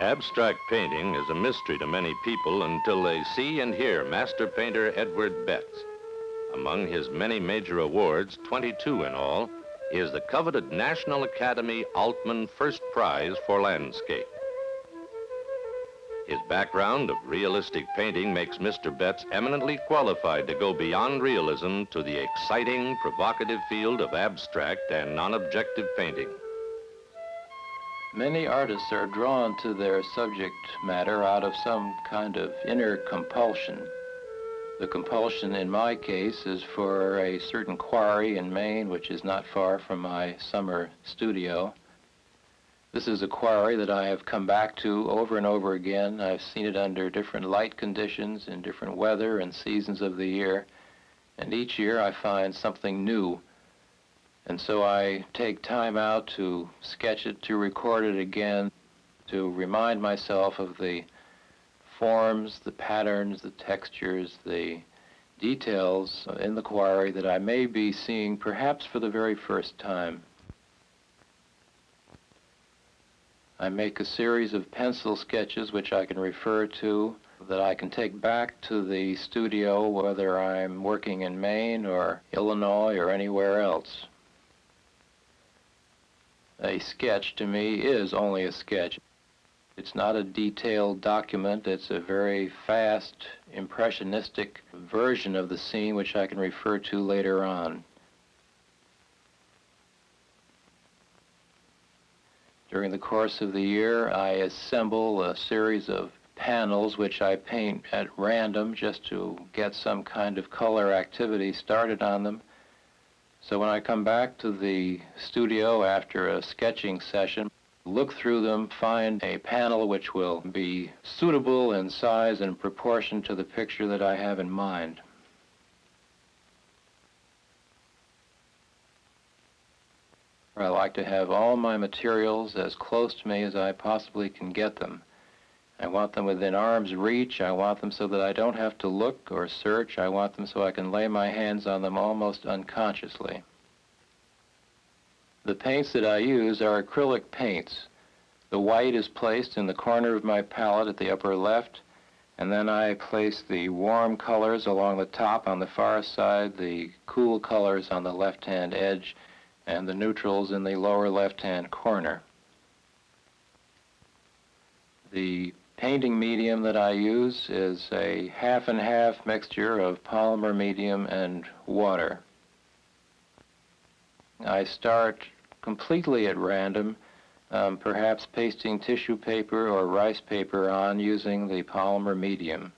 Abstract painting is a mystery to many people until they see and hear master painter Edward Betts. Among his many major awards, 22 in all, is the coveted National Academy Altman First Prize for Landscape. His background of realistic painting makes Mr. Betts eminently qualified to go beyond realism to the exciting, provocative field of abstract and non-objective painting. Many artists are drawn to their subject matter out of some kind of inner compulsion. The compulsion in my case is for a certain quarry in Maine, which is not far from my summer studio. This is a quarry that I have come back to over and over again. I've seen it under different light conditions, in different weather and seasons of the year, and each year I find something new. And so I take time out to sketch it, to record it again, to remind myself of the forms, the patterns, the textures, the details in the quarry that I may be seeing perhaps for the very first time. I make a series of pencil sketches which I can refer to, that I can take back to the studio, whether I'm working in Maine or Illinois or anywhere else. A sketch to me is only a sketch. It's not a detailed document. It's a very fast, impressionistic version of the scene which I can refer to later on. During the course of the year, I assemble a series of panels which I paint at random just to get some kind of color activity started on them. So when I come back to the studio after a sketching session, look through them, find a panel which will be suitable in size and proportion to the picture that I have in mind. I like to have all my materials as close to me as I possibly can get them. I want them within arm's reach. I want them so that I don't have to look or search. I want them so I can lay my hands on them almost unconsciously. The paints that I use are acrylic paints. The white is placed in the corner of my palette at the upper left, and then I place the warm colors along the top on the far side, the cool colors on the left-hand edge, and the neutrals in the lower left-hand corner. The painting medium that I use is a half and half mixture of polymer medium and water. I start completely at random, perhaps pasting tissue paper or rice paper on using the polymer medium.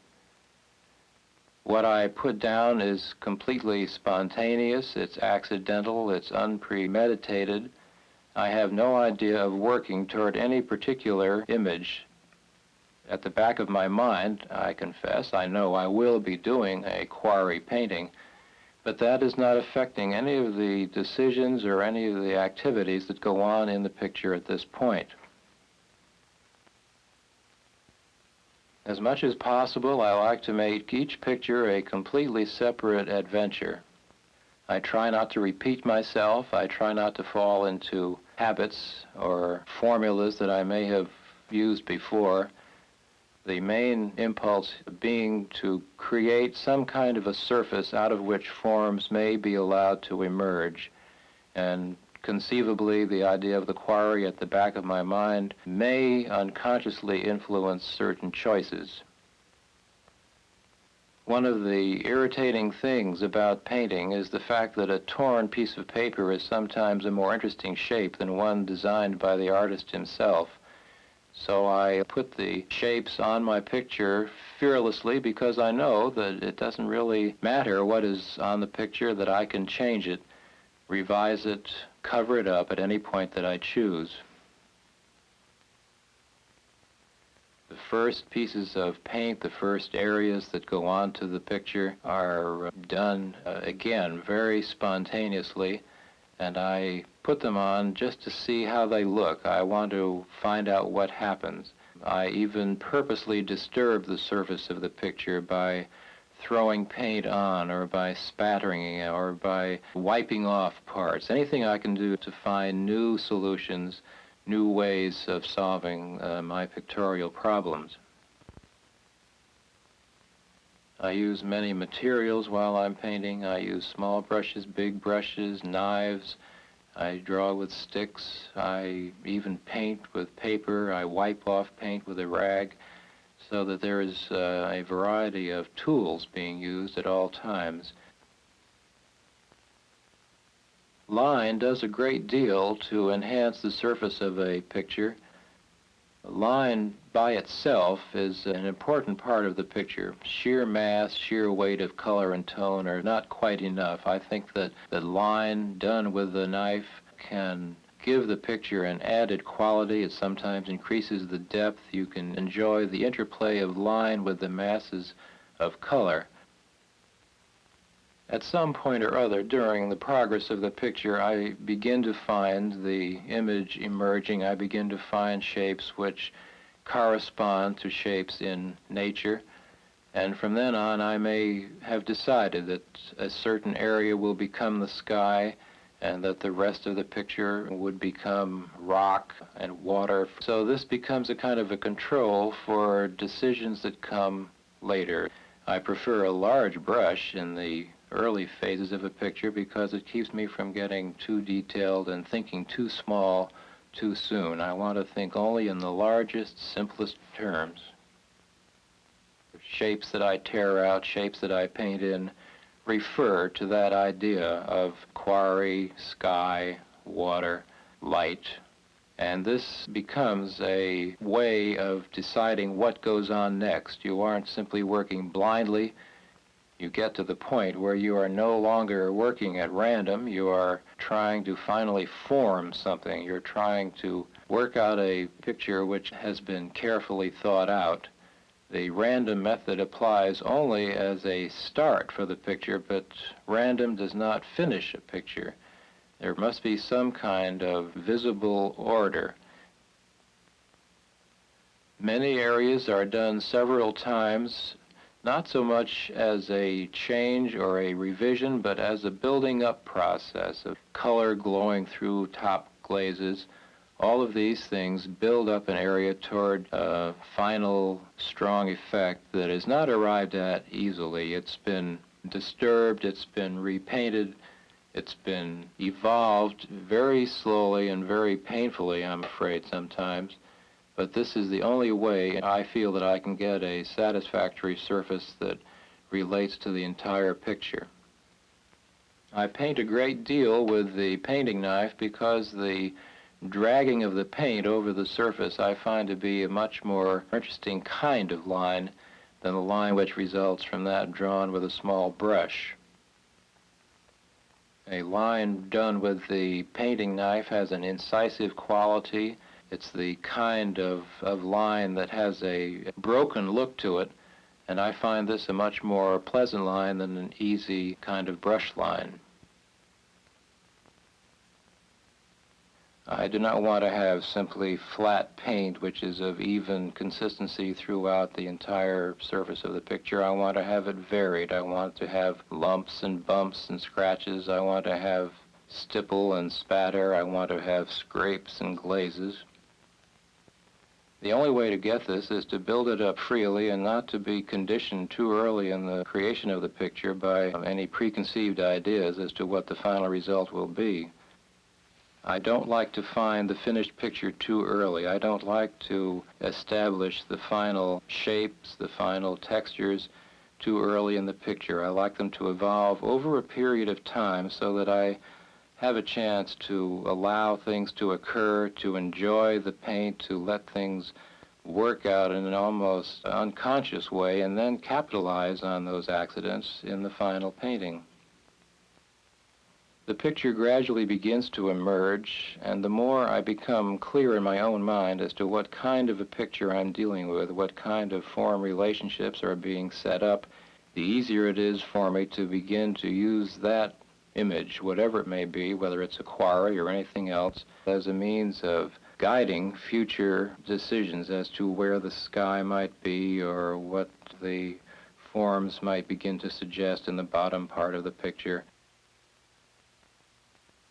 What I put down is completely spontaneous, it's accidental, it's unpremeditated. I have no idea of working toward any particular image. At the back of my mind, I confess, I know I will be doing a quarry painting, but that is not affecting any of the decisions or any of the activities that go on in the picture at this point. As much as possible, I like to make each picture a completely separate adventure. I try not to repeat myself. I try not to fall into habits or formulas that I may have used before. The main impulse being to create some kind of a surface out of which forms may be allowed to emerge. And conceivably, the idea of the quarry at the back of my mind may unconsciously influence certain choices. One of the irritating things about painting is the fact that a torn piece of paper is sometimes a more interesting shape than one designed by the artist himself. So I put the shapes on my picture fearlessly because I know that it doesn't really matter what is on the picture, that I can change it, revise it, cover it up at any point that I choose. The first pieces of paint, the first areas that go onto the picture are done, again, very spontaneously, and I put them on just to see how they look. I want to find out what happens. I even purposely disturb the surface of the picture by throwing paint on, or by spattering, or by wiping off parts. Anything I can do to find new solutions, new ways of solving my pictorial problems. I use many materials while I'm painting. I use small brushes, big brushes, knives. I draw with sticks. I even paint with paper. I wipe off paint with a rag, so that there is a variety of tools being used at all times. Line does a great deal to enhance the surface of a picture. Line by itself is an important part of the picture. Sheer mass, sheer weight of color and tone are not quite enough. I think that the line done with the knife can give the picture an added quality. It sometimes increases the depth. You can enjoy the interplay of line with the masses of color. At some point or other during the progress of the picture, I begin to find the image emerging. I begin to find shapes which correspond to shapes in nature. And from then on, I may have decided that a certain area will become the sky and that the rest of the picture would become rock and water. So this becomes a kind of a control for decisions that come later. I prefer a large brush in the early phases of a picture because it keeps me from getting too detailed and thinking too small too soon. I want to think only in the largest, simplest terms. Shapes that I tear out, shapes that I paint in, refer to that idea of quarry, sky, water, light. And this becomes a way of deciding what goes on next. You aren't simply working blindly. You get to the point where you are no longer working at random. You are trying to finally form something. You're trying to work out a picture which has been carefully thought out. The random method applies only as a start for the picture, but random does not finish a picture. There must be some kind of visible order. Many areas are done several times, not so much as a change or a revision, but as a building up process of color glowing through top glazes. All of these things build up an area toward a final strong effect that is not arrived at easily. It's been disturbed, it's been repainted, it's been evolved very slowly and very painfully, I'm afraid, sometimes. But this is the only way I feel that I can get a satisfactory surface that relates to the entire picture. I paint a great deal with the painting knife because the dragging of the paint over the surface I find to be a much more interesting kind of line than the line which results from that drawn with a small brush. A line done with the painting knife has an incisive quality. It's the kind of line that has a broken look to it, and I find this a much more pleasant line than an easy kind of brush line. I do not want to have simply flat paint which is of even consistency throughout the entire surface of the picture. I want to have it varied. I want to have lumps and bumps and scratches. I want to have stipple and spatter. I want to have scrapes and glazes. The only way to get this is to build it up freely and not to be conditioned too early in the creation of the picture by any preconceived ideas as to what the final result will be. I don't like to find the finished picture too early. I don't like to establish the final shapes, the final textures too early in the picture. I like them to evolve over a period of time so that I have a chance to allow things to occur, to enjoy the paint, to let things work out in an almost unconscious way, and then capitalize on those accidents in the final painting. The picture gradually begins to emerge, and the more I become clear in my own mind as to what kind of a picture I'm dealing with, what kind of form relationships are being set up, the easier it is for me to begin to use that image, whatever it may be, whether it's a quarry or anything else, as a means of guiding future decisions as to where the sky might be or what the forms might begin to suggest in the bottom part of the picture.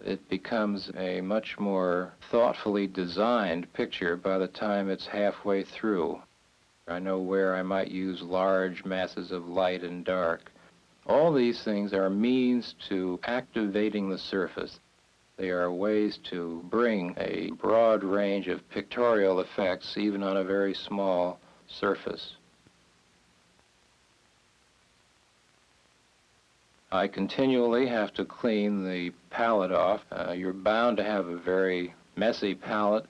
it becomes a much more thoughtfully designed picture by the time it's halfway through. I know where I might use large masses of light and dark. All these things are means to activating the surface. They are ways to bring a broad range of pictorial effects even on a very small surface. I continually have to clean the palette off. You're bound to have a very messy palette,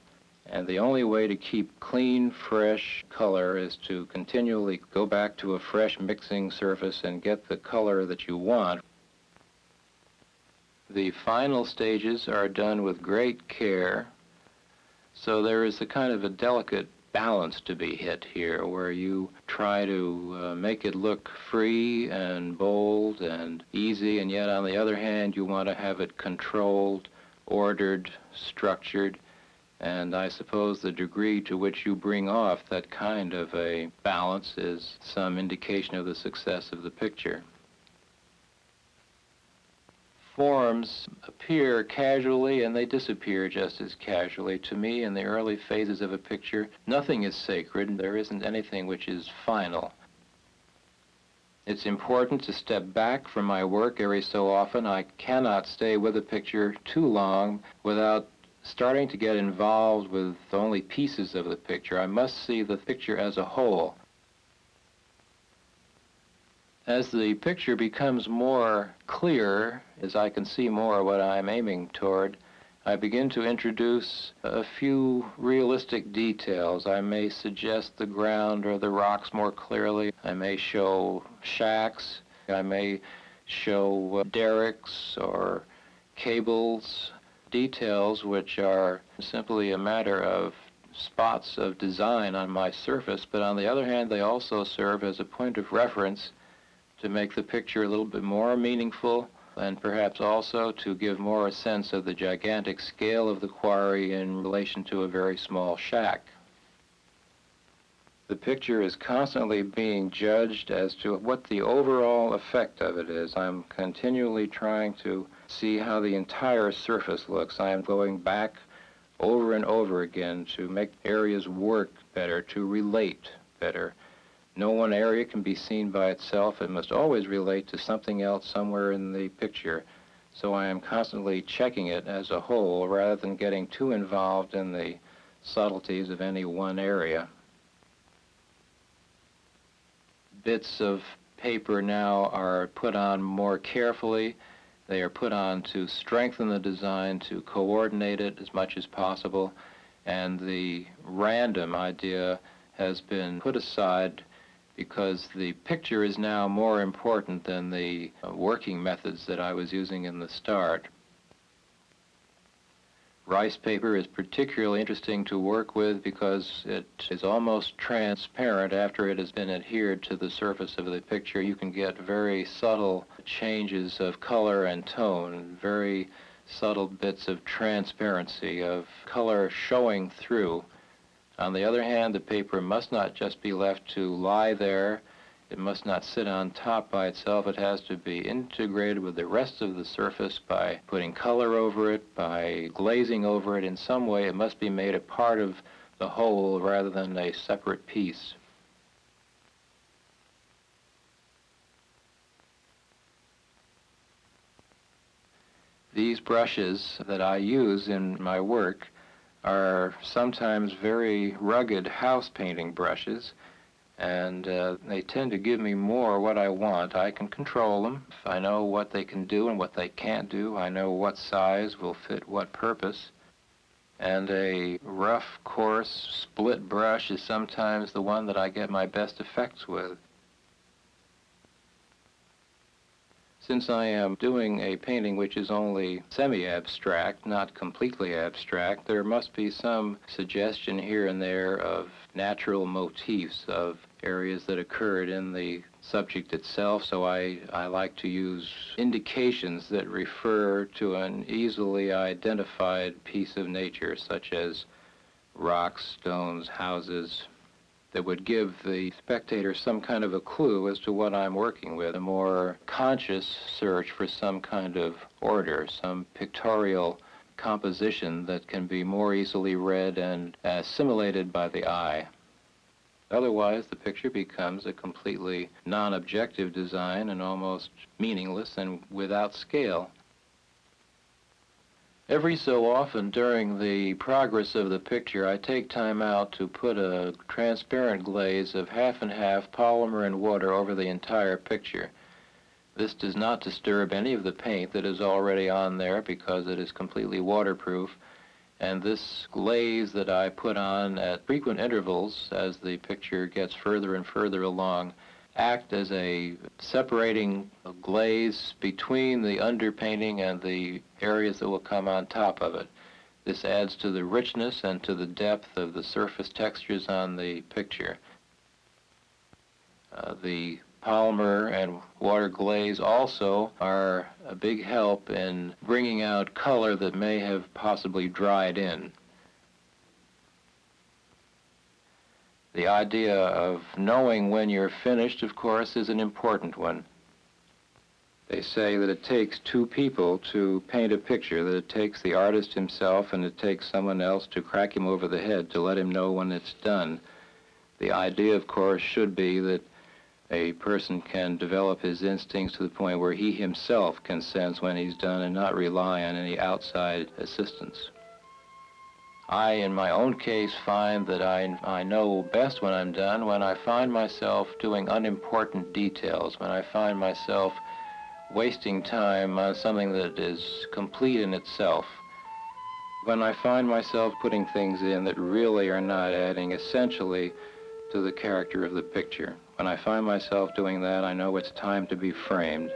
and the only way to keep clean, fresh color is to continually go back to a fresh mixing surface and get the color that you want. The final stages are done with great care, so there is a kind of a delicate balance to be hit here where you try to make it look free and bold and easy, and yet on the other hand you want to have it controlled, ordered, structured, and I suppose the degree to which you bring off that kind of a balance is some indication of the success of the picture. Forms appear casually and they disappear just as casually. To me, in the early phases of a picture, nothing is sacred. There isn't anything which is final. It's important to step back from my work every so often. I cannot stay with a picture too long without starting to get involved with only pieces of the picture. I must see the picture as a whole. As the picture becomes more clear, as I can see more what I'm aiming toward, I begin to introduce a few realistic details. I may suggest the ground or the rocks more clearly. I may show shacks. I may show derricks or cables, details which are simply a matter of spots of design on my surface, but on the other hand, they also serve as a point of reference to make the picture a little bit more meaningful and perhaps also to give more a sense of the gigantic scale of the quarry in relation to a very small shack. The picture is constantly being judged as to what the overall effect of it is. I'm continually trying to see how the entire surface looks. I am going back over and over again to make areas work better, to relate better. No one area can be seen by itself. It must always relate to something else somewhere in the picture. So I am constantly checking it as a whole rather than getting too involved in the subtleties of any one area. Bits of paper now are put on more carefully. They are put on to strengthen the design, to coordinate it as much as possible, and the random idea has been put aside because the picture is now more important than the working methods that I was using in the start. Rice paper is particularly interesting to work with because it is almost transparent after it has been adhered to the surface of the picture. You can get very subtle changes of color and tone, very subtle bits of transparency, of color showing through. On the other hand, the paper must not just be left to lie there. It must not sit on top by itself. It has to be integrated with the rest of the surface by putting color over it, by glazing over it. In some way, it must be made a part of the whole rather than a separate piece. These brushes that I use in my work are sometimes very rugged house painting brushes, and they tend to give me more what I want. I can control them. I know what they can do and what they can't do. I know what size will fit what purpose. And a rough, coarse, split brush is sometimes the one that I get my best effects with. Since I am doing a painting which is only semi-abstract, not completely abstract, there must be some suggestion here and there of natural motifs, of areas that occurred in the subject itself, so I like to use indications that refer to an easily identified piece of nature, such as rocks, stones, houses, that would give the spectator some kind of a clue as to what I'm working with, a more conscious search for some kind of order, some pictorial composition that can be more easily read and assimilated by the eye. Otherwise, the picture becomes a completely non-objective design and almost meaningless and without scale. Every so often during the progress of the picture, I take time out to put a transparent glaze of half and half polymer and water over the entire picture. This does not disturb any of the paint that is already on there because it is completely waterproof. And this glaze that I put on at frequent intervals as the picture gets further and further along act as a separating glaze between the underpainting and the areas that will come on top of it. This adds to the richness and to the depth of the surface textures on the picture. The polymer and water glaze also are a big help in bringing out color that may have possibly dried in. The idea of knowing when you're finished, of course, is an important one. They say that it takes two people to paint a picture, that it takes the artist himself and it takes someone else to crack him over the head to let him know when it's done. The idea, of course, should be that a person can develop his instincts to the point where he himself can sense when he's done and not rely on any outside assistance. I, in my own case, find that I know best when I'm done when I find myself doing unimportant details, when I find myself wasting time on something that is complete in itself, when I find myself putting things in that really are not adding essentially to the character of the picture. When I find myself doing that, I know it's time to be framed.